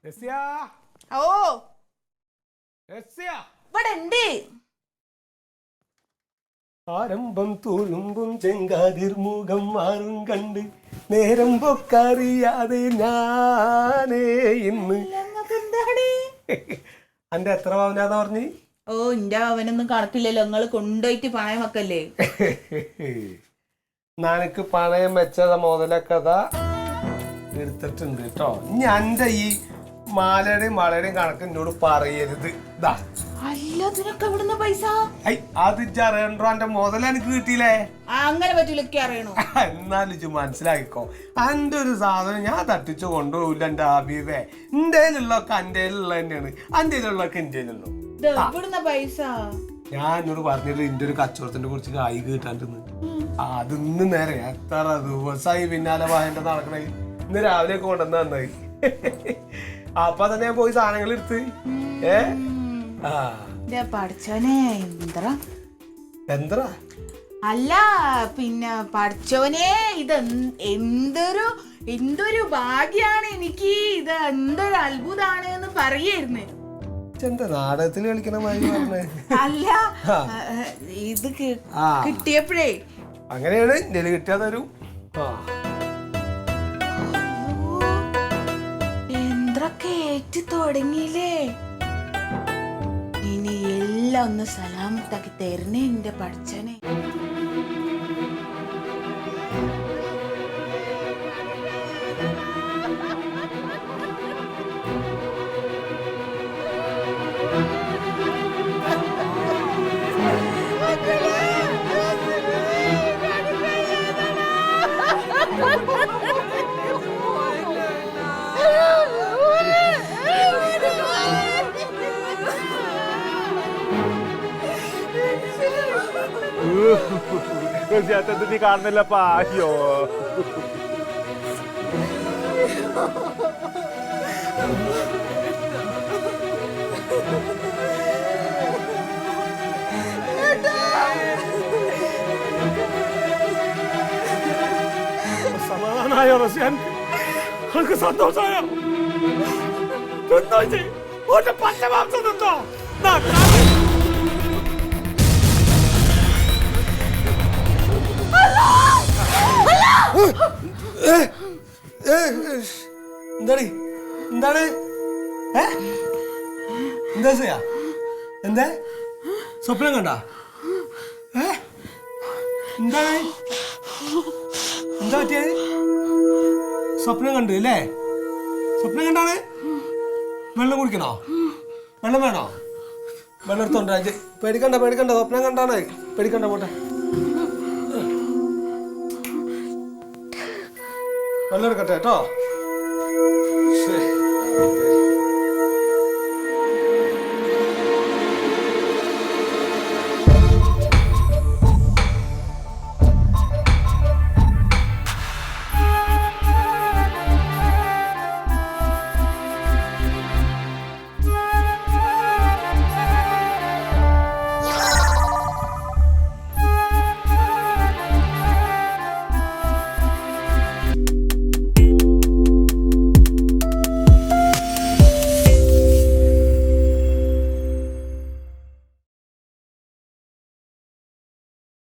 ഓ ഇവിടെ ഉണ്ട്. ആരംഭം തൂളുമ്പും ചെങ്കാതിർമുഖം മാറും കണ്ട് നേരം പൊക്കറിയാതെ ഞാനേ ഇന്ന്. അന്റെ എത്ര പവനാന്ന് പറഞ്ഞ്? ഓ ഇന്റെ അവനൊന്നും കണക്കില്ലല്ലോ, നിങ്ങള് കൊണ്ടുപോയിട്ട് പണയം വെക്കല്ലേ. നനക്ക് പണയം വെച്ചത മുതലൊക്കെ എടുത്തിട്ടുണ്ട് കേട്ടോ. ഇനി എന്റെ ഈ മാലയുടെയും വളയുടെയും കണക്ക് എന്നോട് പറയരുത്. ഇതാ പൈസ അത് ചെറിയണ്ടോ എന്റെ മുതൽ എനിക്ക് കിട്ടിയില്ലേ? അങ്ങനെ പറ്റൂലൊക്കെ അറിയണോ? എന്നാലും മനസ്സിലാക്കിക്കോ, എന്റെ ഒരു സാധനം ഞാൻ തട്ടിച്ചു കൊണ്ടുപോകില്ല എന്റെ ഹബീബേ. എന്റെ ഉള്ളൊക്കെ എന്റെ ഉള്ള തന്നെയാണ്, എന്റെ ഉള്ളൊക്കെ എന്റെ ഉള്ളു. പൈസ ഞാൻ എന്നോട് പറഞ്ഞിട്ട് എന്റെ ഒരു കച്ചവടത്തിന്റെ കുറിച്ച് കായ് കിട്ടാണ്ടെന്ന്. അതിന്ന് നേരെ എത്ര ദിവസമായി പിന്നാലെ വായന്റെ നടക്കണേ. ഇന്ന് രാവിലെ ഒക്കെ കൊണ്ടുവന്ന് തന്നായി. അപ്പൊ തന്നെ ഞാൻ പോയി സാധനങ്ങൾ എടുത്ത്. പഠിച്ചോനെ എന്താ അല്ല പിന്നെ പഠിച്ചോനെ, ഇത് എന്തൊരു ഭാഗ്യാണ് എനിക്ക്, ഇത് എന്തൊരു അത്ഭുതാണ് എന്ന് പറയായിരുന്നു. നാടകത്തിൽ കളിക്കണ മാതിരി പറഞ്ഞേ. അല്ല ഇത് കിട്ടിയപ്പോഴേ അങ്ങനെയാണ് എന്റെ കിട്ടിയാതൊരു എന്തൊക്കെ ഏറ്റ് തുടങ്ങിയില്ലേ. ഇനി എല്ലാം ഒന്ന് സലാമത്താക്കി തരണേ എന്റെ പഠിച്ചനെ. നീ കാണുന്നില്ലപ്പാ. അയ്യോ സമാധാനായോ റസിയാൻ? സന്തോഷമായോ? പച്ചമാംസം തിന്നോ? എന്താണ് എന്താണ് എന്താ ചെയ്യാ? എന്താ സ്വപ്നം കണ്ട? എന്താണ് എന്താ പറ്റിയത്? സ്വപ്നം കണ്ടു അല്ലേ? സ്വപ്നം കണ്ടാണ്. വെള്ളം കുടിക്കണോ? വെള്ളം വേണോ? വെള്ളം എടുത്തോണ്ടാ. പേടിക്കണ്ട പേടിക്കണ്ട, സ്വപ്നം കണ്ടാണ്. പേടിക്കണ്ട, പോട്ടെ. വെള്ളം എടുക്കട്ടെ കേട്ടോ. ശരി.